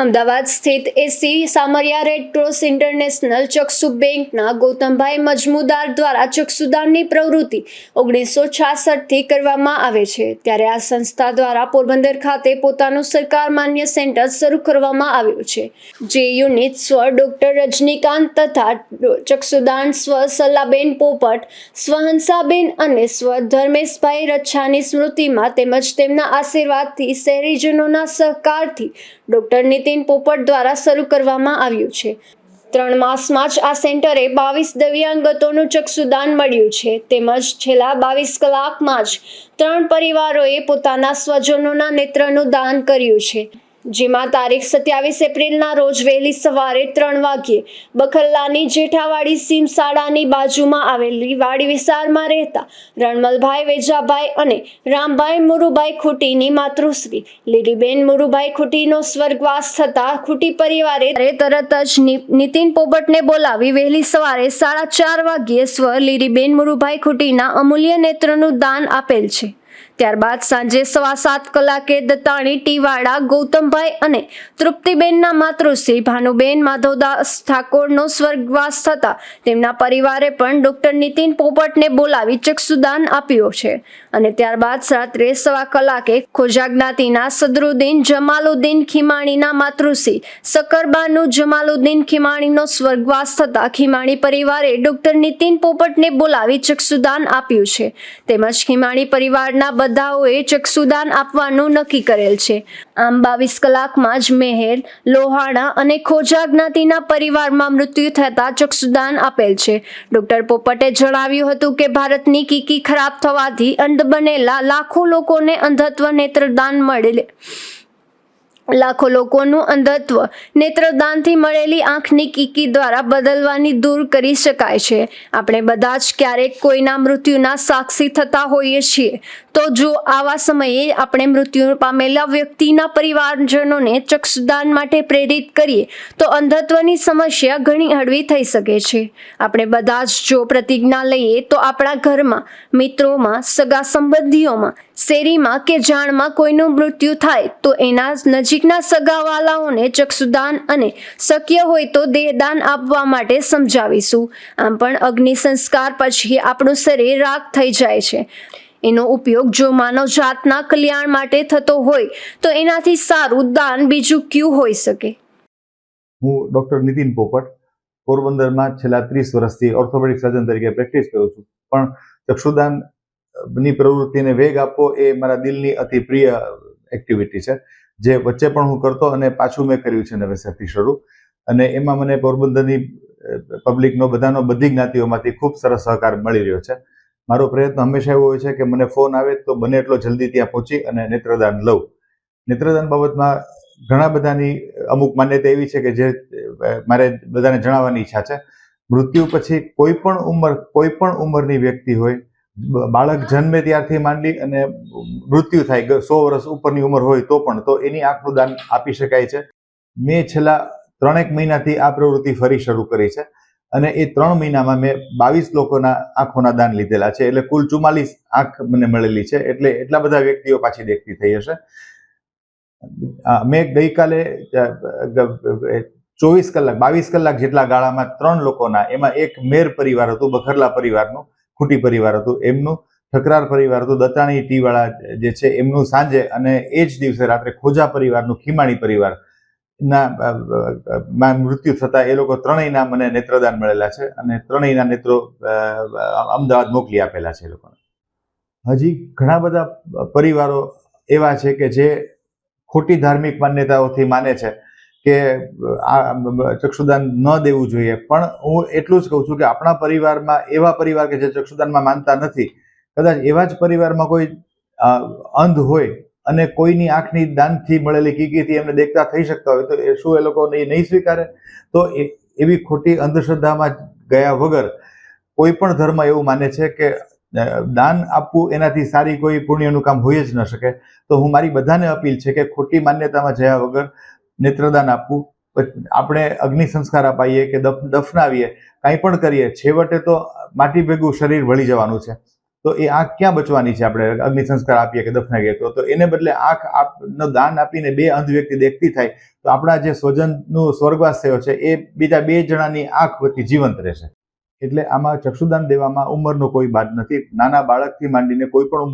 અમદાવાદ સ્થિત એસી સામરિયા રેડ ક્રોસ ઇન્ટરનેશનલ ચક્ષુ બેંકના ગૌતમભાઈ મજમુદાર દ્વારા ચક્ષુદાનની પ્રવૃત્તિ 1966થી કરવામાં આવે છે, ત્યારે આ સંસ્થા દ્વારા પોરબંદર ખાતે પોતાનું સરકાર માન્ય સેન્ટર શરૂ કરવામાં આવ્યું છે. જે યુનિટ સ્વ ડોક્ટર રજનીકાંત તથા ચક્ષુદાન સ્વ સલાબેન પોપટ, સ્વ હંસાબેન અને સ્વ ધર્મેશભાઈ રચ્છાની સ્મૃતિમાં તેમજ તેમના આશીર્વાદથી શહેરીજનોના સહકારથી ડોક્ટર નીતિન પોપટ દ્વારા શરૂ કરવામાં આવ્યું છે. 3 માસમાં જ આ સેન્ટરે 22 દિવ્યાંગતોનું ચક્ષુદાન મળ્યું છે. તેમજ છેલ્લા 22 કલાકમાં જ 3 પરિવારોએ પોતાના સ્વજનોના નેત્રનું દાન કર્યું છે. જેમાં તારીખ 27 એપ્રિલના રોજ વહેલી સવારે 3 વાગ્યે બખલ્લાની જેઠાવાડી સીમ શાળાની બાજુમાં આવેલી વાડી વિસ્તારમાં રહેતા રણમલભાઈ વેજાભાઈ અને રામભાઈ મુરુભાઈ ખુટીની માતૃશ્રી લીલીબેન મુરુભાઈ ખુટીનો સ્વર્ગવાસ થતા ખુટી પરિવારે તરત જ નીતિન પોપટને બોલાવી વહેલી સવારે 4:30 વાગ્યે સ્વ લીલીબેન મુરુભાઈ ખુટીના અમૂલ્ય નેત્રનું દાન આપેલ છે. ત્યારબાદ સાંજે 7:15 કલાકે દત્તાણી ટીવાડા ગૌતમભાઈ અને તૃપ્તિબેનના માતૃશ્રી ભાનુબેન માધવદાસ ઠાકોરનો સ્વર્ગવાસ થતા તેમના પરિવારે પણ ડોક્ટર નીતિન પોપટને બોલાવી ચક્ષુદાન આપ્યું છે. અને ત્યારબાદ રાત્રે 1:15 કલાકે ખોજા જ્ઞાતિના સદરુદ્દીન જમાલુદ્દીન ખીમાણીના માતૃશ્રી સકરબાનુ જમાલુદ્દીન ખીમાણીનો સ્વર્ગવાસ થતા ખીમાણી પરિવારે ડોક્ટર નીતિન પોપટને બોલાવી ચક્ષુદાન આપ્યું છે. તેમજ ખીમાણી પરિવારના બધાઓએ ચક્ષુદાન આપવાનું નક્કી કરેલ છે. આમ 22 કલાકમાં જ મેહેર, લોહાણા અને ખોજા જ્ઞાતિના પરિવારમાં મૃત્યુ થતા ચક્ષુદાન આપેલ છે. ડોક્ટર પોપટે જણાવ્યું હતું કે ભારતની કીકી ખરાબ થવાથી અંધ બનેલા લાખો લોકોને અંધત્વ નેત્રદાન મળેલ લાખો લોકોનું અંધત્વ નેત્રદાનથી મળેલી આંખની કીકી દ્વારા બદલવાની દૂર કરી શકાય છે. આપણે બધા જ ક્યારેક કોઈના મૃત્યુના સાક્ષી થતા હોઈએ છીએ. તો જો આવા સમયે આપણે મૃત્યુ પામેલા વ્યક્તિના પરિવારજનોને ચક્ષુદાન માટે પ્રેરિત કરીએ તો અંધત્વની સમસ્યા ઘણી હળવી થઈ શકે છે. આપણે બધા જ જો પ્રતિજ્ઞા લઈએ તો આપણા ઘરમાં, મિત્રોમાં, સગા સંબંધીઓમાં, શેરીમાં કે જાણમાં કોઈનું મૃત્યુ થાય તો એના નજીકના સગાવાલાઓને ચક્ષુદાન અને શક્ય હોય તો દેહદાન આપવા માટે સમજાવીશું. આમ પણ અગ્નિ સંસ્કાર પછી આપણું શરીર રાખ થઈ જાય છે. એનો ઉપયોગ જો માનવ જાતના કલ્યાણ માટે થતો હોય તો એનાથી સારું દાન બીજું ક્યું હોઈ શકે. હું ડૉક્ટર નીતિન પોપટ પોરબંદરમાં છેલ્લા 30 વર્ષથી ઓર્થોપેડિક સર્જન તરીકે પ્રેક્ટિસ કરું છું. પણ ચક્ષુદાનની પ્રવૃત્તિને વેગ આપવો એ મારા દિલની અતિ પ્રિય એક્ટિવિટી છે, જે વચ્ચે પણ હું કરતો અને પાછું મેં કર્યું છે નવેસરથી શરૂ. અને એમાં મને પોરબંદરની પબ્લિકનો બધી જ્ઞાતિઓમાંથી ખૂબ સરસ સહકાર મળી રહ્યો છે. મારો પ્રયત્ન હંમેશા એવો હોય છે કે મને ફોન આવે તો બને એટલો જલ્દી ત્યાં પહોંચી અને નેત્રદાન લઉં. નેત્રદાન બાબતમાં ઘણા બધાની અમુક માન્યતા એવી છે કે જે મારે બધાને જણાવવાની ઈચ્છા છે. મૃત્યુ પછી કોઈ પણ ઉંમરની વ્યક્તિ હોય, બાળક જન્મે ત્યારથી માંડી અને મૃત્યુ થાય 100 વર્ષ ઉપરની ઉંમર હોય તો એની આંખનું દાન આપી શકાય છે. મેં છેલ્લા 3 મહિનાથી આ પ્રવૃત્તિ ફરી શરૂ કરી છે અને એ 3 મહિનામાં મેં 22 લોકોના આંખોના દાન લીધેલા છે. એટલે કુલ 44 આંખ મને મળેલી છે. એટલે એટલા બધા વ્યક્તિઓ પાછી દેખતી થઈ હશે. મેં ગઈકાલે 22 કલાક જેટલા ગાળામાં 3 લોકોના, એમાં એક મેર પરિવાર હતું, બખરલા પરિવારનું, ખુટી પરિવાર હતું એમનું, ઠકરાર પરિવાર હતું, દત્તાણી ટીવાળા જે છે એમનું સાંજે, અને એ જ દિવસે રાત્રે ખોજા પરિવારનું, ખીમાણી પરિવાર ના મૃત્યુ થતા એ લોકો ત્રણેયના મને નેત્રદાન મળેલા છે અને ત્રણેયના નેત્રો અમદાવાદ મોકલી આપેલા છે એ લોકોને. હજી ઘણા બધા પરિવારો એવા છે કે જે ખોટી ધાર્મિક માન્યતાઓથી માને છે કે આ ચક્ષુદાન ન દેવું જોઈએ. પણ હું એટલું જ કહું છું કે આપણા પરિવારમાં એવા પરિવાર કે જે ચક્ષુદાનમાં માનતા નથી, કદાચ એવા જ પરિવારમાં કોઈ અંધ હોય અને કોઈની આંખની દાનથી મળેલી કીકીથી એમને દેખતા થઈ શકતા હોય તો શું એ લોકો નહીં સ્વીકારે? તો એવી ખોટી અંધશ્રદ્ધામાં ગયા વગર કોઈ પણ ધર્મ એવું માને છે કે દાન આપવું એનાથી સારી કોઈ પુણ્યનું કામ હોય જ ન શકે. તો હું મારી બધાને અપીલ છે કે ખોટી માન્યતામાં જયા વગર નેત્રદાન આપવું. આપણે અગ્નિ સંસ્કાર અપાઈએ કે દફનાવીએ, કાંઈ પણ કરીએ, છેવટે તો માટી ભેગું શરીર વળી જવાનું છે. તો એ આંખ ક્યાં બચવાની છે? આપણે અગ્નિ સંસ્કાર આપીએ કે દફનાવીએ તો એને બદલે આંખનું દાન આપીને 2 અંધ વ્યક્તિ દેખતી થાય તો આપણા જે સ્વજનનું સ્વર્ગવાસ થયો છે એ બીજા 2 જણાની આંખ વતી જીવંત રહેશે. એટલે આમાં ચક્ષુદાન દેવામાં ઉંમરનો કોઈ બાદ નથી. નાના બાળકથી માંડીને કોઈ પણ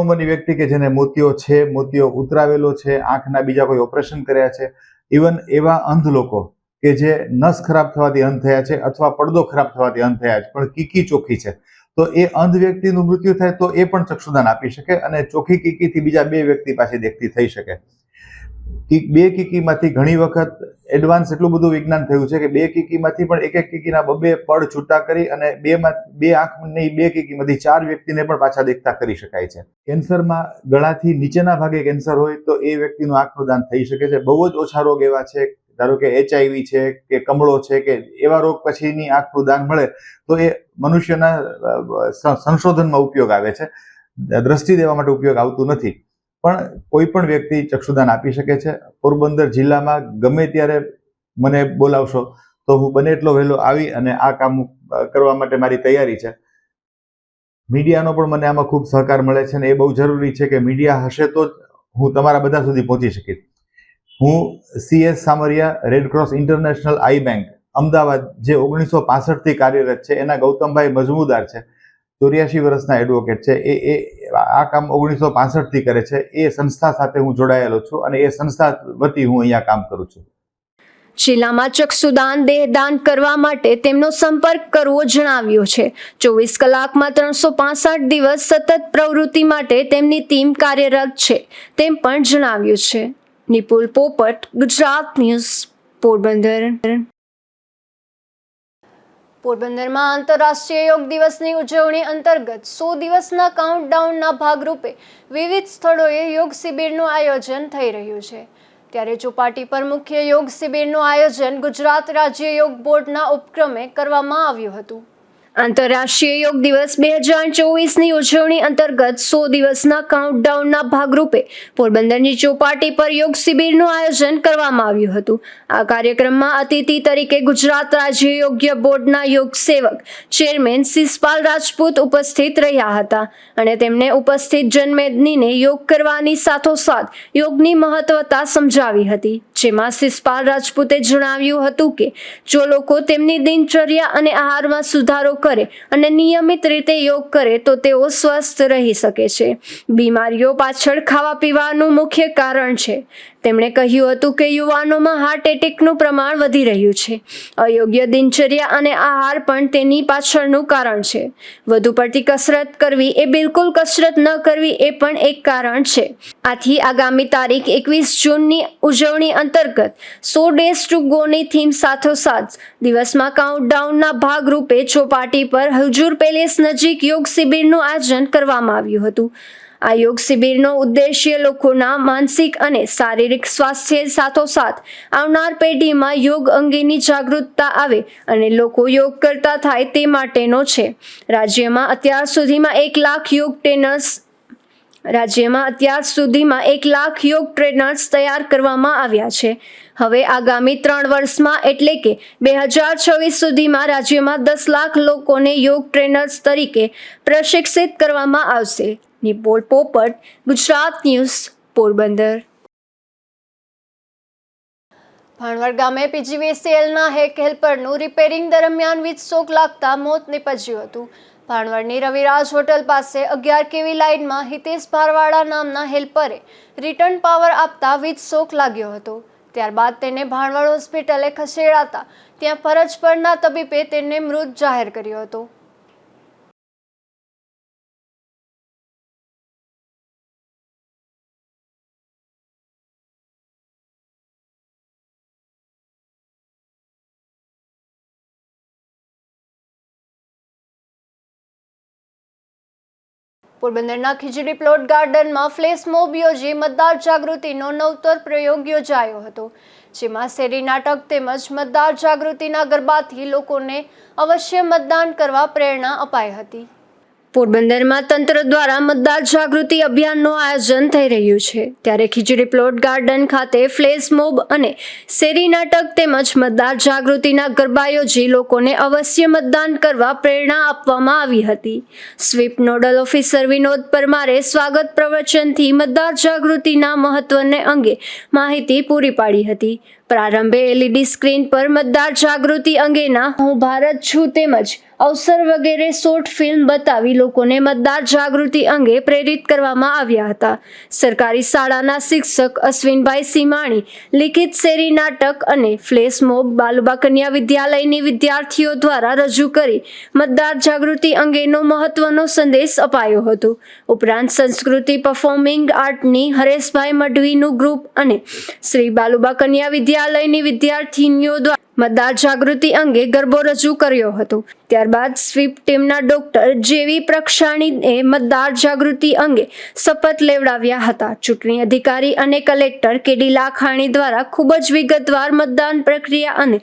ઉંમરની વ્યક્તિ કે જેને મોતિયો ઉતરાવેલો છે, આંખના બીજા કોઈ ઓપરેશન કર્યા છે, ઇવન એવા અંધ લોકો કે જે નસ ખરાબ થવાથી અંધ થયા છે અથવા પડદો ખરાબ થવાથી અંધ થયા છે પણ કીકી ચોખ્ખી છે, તો એ અંધ વ્યક્તિનું મૃત્યુ થાય તો એ પણ ચક્ષુદાન આપી શકે અને ચોખ્ખી કીકીથી બીજા 2 વ્યક્તિ પાછી દેખતી થઈ શકે. બે કીકીમાંથી ઘણી વખત એડવાન્સ એટલું બધું વિજ્ઞાન થયું છે કે બે કીકીમાંથી પણ એક કીકીના બબે પડ છૂટા કરી અને બે આંખની બે કીકીમાંથી 4 વ્યક્તિને પણ પાછા દેખતા કરી શકાય છે. કેન્સરમાં ગળાથી નીચેના ભાગે કેન્સર હોય તો એ વ્યક્તિનું આંખનું દાન થઈ શકે છે. બહુ જ ઓછા રોગ એવા છે, ધારો કે HIV છે કે કમળો છે કે એવા રોગ પછીની આંખનું દાન મળે તો એ મનુષ્યના સંશોધનમાં ઉપયોગ આવે છે, દ્રષ્ટિ દેવા માટે ઉપયોગ આવતું નથી. પણ કોઈ પણ વ્યક્તિ ચક્ષુદાન આપી શકે છે. પોરબંદર જિલ્લામાં ગમે ત્યારે મને બોલાવશો તો હું બને એટલો વહેલો આવી અને આ કામ કરવા માટે મારી તૈયારી છે. મીડિયાનો પણ મને આમાં ખૂબ સહકાર મળે છે અને એ બહુ જરૂરી છે કે મીડિયા હશે તો જ હું તમારા બધા સુધી પહોંચી શકીશ. હું CS Samariya, red cross international eye bank Ahmedabad, જે 1965થી કાર્યરત છે, એના ગૌતમભાઈ મજમુદાર છે, 84 વર્ષના એડવોકેટ છે. એ આ કામ 1965થી કરે છે. એ સંસ્થા સાથે હું જોડાયેલો છું અને એ સંસ્થા વતી હું અહીંયા કામ કરું છું. જિલ્લામાં ચક્ષુદાન દેહદાન કરવા માટે તેમનો સંપર્ક કરવો જણાવ્યો છે. 24 કલાકમાં 365 દિવસ સતત પ્રવૃત્તિ માટે તેમની ટીમ કાર્યરત છે તેમ પણ જણાવ્યું છે. નિપુલ પોપટ, ગુજરાત ન્યૂઝ, પોરબંદર. પોરબંદરમાં આંતરરાષ્ટ્રીય યોગ દિવસની ઉજવણી અંતર્ગત 100 દિવસના કાઉન્ટડાઉનના ભાગરૂપે વિવિધ સ્થળોએ યોગ શિબિરનું આયોજન થઈ રહ્યું છે. ત્યારે ચોપાટી પર મુખ્ય યોગ શિબિરનું આયોજન ગુજરાત રાજ્ય યોગ બોર્ડના ઉપક્રમે કરવામાં આવ્યું હતું. આંતરરાષ્ટ્રીય યોગ દિવસ 2024ની ઉજવણી અંતર્ગત 100 દિવસના કાઉન્ટડાઉનના ભાગરૂપે પોરબંદરની ચોપાટી પર યોગ શિબિરનું આયોજન કરવામાં આવ્યું હતું. આ કાર્યક્રમમાં અતિથિ તરીકે ગુજરાત રાજ્ય યોગ્ય બોર્ડના યોગ સેવક ચેરમેન શિષપાલ રાજપૂત ઉપસ્થિત રહ્યા હતા અને તેમણે ઉપસ્થિત જનમેદનીને યોગ કરવાની સાથોસાથ યોગની મહત્વતા સમજાવી હતી. જેમાં શિષપાલ રાજપૂતે જણાવ્યું હતું કે જો લોકો તેમની દિનચર્યા અને આહારમાં સુધારો કરે અને નિયમિત રીતે યોગ કરે તો તેઓ સ્વસ્થ રહી શકે છે. બીમારીઓ પાછળ ખાવા પીવાનું મુખ્ય કારણ છે. તેમણે કહ્યું હતું કે યુવાનોમાં હાર્ટ એટેકનું પ્રમાણ વધી રહ્યું છે. અયોગ્ય દિનચર્યા અને આહાર પણ તેની પાછળનું કારણ છે. વધુ પડતી કસરત કરવી એ બિલકુલ કસરત ન કરવી એ પણ એક કારણ છે. આથી આગામી તારીખ 21 જૂનની ઉજવણી અંતર્ગત 100 ડેઝ ટુ ગોની થીમ સાથોસાથ દિવસમાં કાઉન્ટડાઉનના ભાગરૂપે ચોપાટી પર હજુર પેલેસ નજીક યોગ શિબિરનું આયોજન કરવામાં આવ્યું હતું. આ યોગ શિબિરનો ઉદ્દેશ્ય લોકોના માનસિક અને શારીરિક સ્વાસ્થ્ય સાથોસાથ આવનાર પેઢીમાં યોગ અંગેની જાગૃતતા આવે અને લોકો યોગ કરતા થાય તે માટેનો છે. રાજ્યમાં અત્યાર સુધીમાં 1 લાખ યોગ ટ્રેનર્સ તૈયાર કરવામાં આવ્યા છે. હવે આગામી 3 વર્ષમાં એટલે કે 2026 સુધીમાં રાજ્યમાં 10 લાખ લોકોને યોગ ટ્રેનર્સ તરીકે પ્રશિક્ષિત કરવામાં આવશે. નિપુલ પોપટ, ગુજરાત ન્યૂઝ, પોરબંદર. ભાણવડ ગામે PGVCLના હેક હેલ્પરનું રિપેરિંગ દરમિયાન વીજ શોક લાગતા મોત નીપજ્યું હતું. ભાણવડની રવિરાજ હોટલ પાસે 11 kV લાઇનમાં હિતેશ ભારવાડા નામના હેલ્પરે રિટર્ન પાવર આપતા વીજ શોક લાગ્યો હતો. ત્યારબાદ તેને ભાણવડ હોસ્પિટલે ખસેડાતા ત્યાં ફરજ પરના તબીબે તેને મૃત જાહેર કર્યો હતો. પોરબંદરના ખીજડી પ્લોટ ગાર્ડનમાં ફ્લેશ મોબ યોજી મતદાર જાગૃતિનો નવતર પ્રયોગ યોજાયો હતો. જેમાં શેરી નાટક તેમજ મતદાર જાગૃતિના ગરબાથી લોકોને અવશ્ય મતદાન કરવા પ્રેરણા અપાઈ હતી. પોરબંદરમાં તંત્ર દ્વારા મતદાર જાગૃતિ અભિયાનનું આયોજન થઈ રહ્યું છે. ત્યારે ખીજડી પ્લોટ ગાર્ડન ખાતે ફ્લેશ મોબ અને શેરી નાટક તેમજ મતદાર જાગૃતિના ગરબા યોજી લોકોને અવશ્ય મતદાન કરવા પ્રેરણા આપવામાં આવી હતી. સ્વીપ નોડલ ઓફિસર વિનોદ પરમારે સ્વાગત પ્રવચનથી મતદાર જાગૃતિના મહત્વને અંગે માહિતી પૂરી પાડી હતી. પ્રારંભે LED સ્ક્રીન પર મતદાર જાગૃતિ અંગેના હું ભારત છું તેમજ અવસર વગેરે શોર્ટ ફિલ્મ બતાવી લોકોને મતદાર જાગૃતિ અંગે પ્રેરિત કરવામાં આવ્યા હતા. સરકારી શાળાના શિક્ષક અશ્વિનભાઈ સીમાણી લિખિત શેરી નાટક અને ફ્લેશ મોબ બાલુબા કન્યા વિદ્યાલયની વિદ્યાર્થીઓ દ્વારા રજૂ કરી મતદાર જાગૃતિ અંગેનો મહત્વનો સંદેશ અપાયો હતો. ઉપરાંત સંસ્કૃતિ પરફોર્મિંગ આર્ટની હરેશભાઈ મઢવીનું ગ્રુપ અને શ્રી બાલુબા કન્યા વિદ્યાલયની વિદ્યાર્થીનીઓ દ્વારા મતદાર જાગૃતિ અંગે ગરબો રજૂ કર્યો હતો. ત્યારબાદ સ્વીપ ટીમના ડોક્ટર જેવી પ્રક્ષાણીએ મતદાર જાગૃતિ અંગે શપથ લેવડાવ્યા હતા. ચૂંટણી અધિકારી અને કલેક્ટર કેડી લાખાણી દ્વારા ખૂબ જ વિગતવાર મતદાન પ્રક્રિયા અને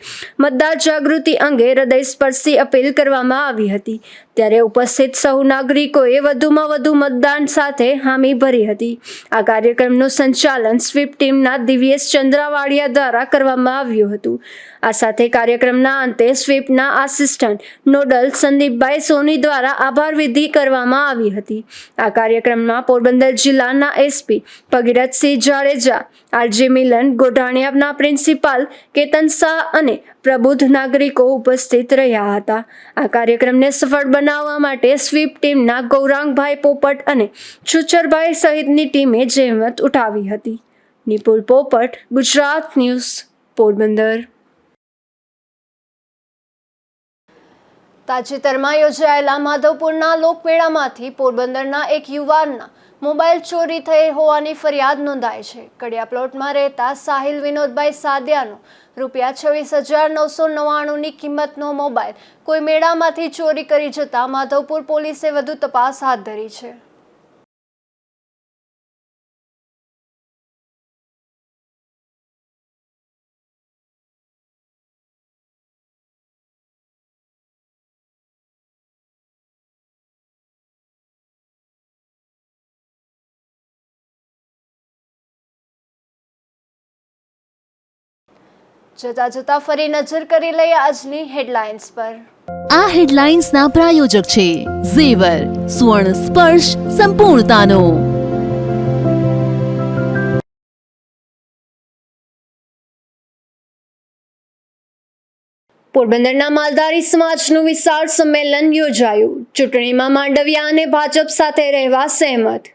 મતદાર જાગૃતિ અંગે હૃદયસ્પર્શી અપીલ કરવામાં આવી હતી. ત્યારે ઉપસ્થિત સૌ નાગરિકોએ વધુમાં વધુ મતદાન સાથે હામી ભરી હતી. આ કાર્યક્રમનું સંચાલન સ્વીપ ટીમના દિવ્યેશ ચંદ્રાવાડિયા દ્વારા કરવામાં આવ્યું હતું. આ સાથે કાર્યક્રમના અંતે સ્વીપના આસિસ્ટન્ટ નોડલ સંદીપભાઈ સોની દ્વારા આભાર વિધિ કરવામાં આવી હતી. આ કાર્યક્રમમાં પોરબંદર જિલ્લાના એસપી ભગીરથસિંહ જાડેજા, આરજી મિલન, ગોઢાણીયાના પ્રિન્સિપાલ કેતન શાહ અને પ્રબુદ્ધ નાગરિકો ઉપસ્થિત રહ્યા હતા. આ કાર્યક્રમને સફળ બનાવવા માટે સ્વીપ ટીમના ગૌરાંગભાઈ પોપટ અને છુચરભાઈ સહિતની ટીમે જહેમત ઉઠાવી હતી. નિપુલ પોપટ, ગુજરાત ન્યૂઝ, પોરબંદર. તાજેતરમાં યોજાયેલા માધવપુરના લોકમેળામાંથી પોરબંદરના એક યુવાનના મોબાઈલ ચોરી થઈ હોવાની ફરિયાદ નોંધાઈ છે. કડિયા પ્લોટમાં રહેતા સાહિલ વિનોદભાઈ સાદિયાનો ₹26,999ની કિંમતનો મોબાઈલ કોઈ મેળામાંથી ચોરી કરી જતા માધવપુર પોલીસે વધુ તપાસ હાથ ધરી છે. જતા ફરી નજર કરી લઈએ આજની હેડલાઇન્સ પર. આ હેડલાઇન્સના પ્રાયોજક છે ઝેવર, સુવર્ણ સ્પર્શ સંપૂર્ણતાનો. પોરબંદરના માલધારી સમાજનું વિશાળ સંમેલન યોજાયું. ચૂંટણીમાં માંડવિયા અને ભાજપ સાથે રહેવા સહેમત.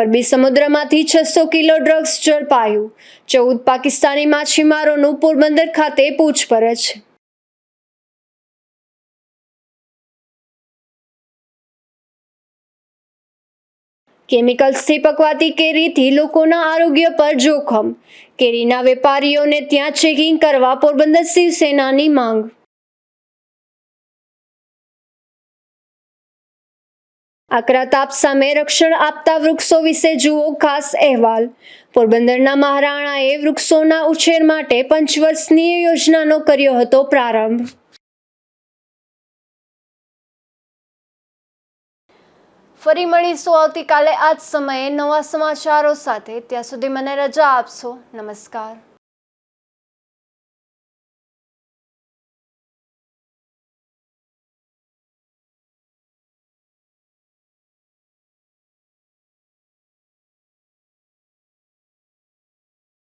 અરબી સમુદ્રમાંથી 600 કિલો ડ્રગ્સ ઝડપાયું. 14 પાકિસ્તાની માછીમારોનું પોરબંદર ખાતે પૂછપરછ. કેમિકલ્સથી પકવાતી કેરીથી લોકોના આરોગ્ય પર જોખમ. કેરીના વેપારીઓને ત્યાં ચેકિંગ કરવા પોરબંદર શિવસેનાની માંગ. આકરા તાપ સામે રક્ષણ આપતા વૃક્ષો વિશે જુઓ ખાસ અહેવાલ. પોરબંદરના મહારાણાએ વૃક્ષોના ઉછેર માટે પંચવર્ષીય યોજનાનો કર્યો હતો પ્રારંભ. ફરી મળીશું આવતીકાલે આ જ સમયે નવા સમાચારો સાથે. ત્યાં સુધી મને રજા આપશો. નમસ્કાર.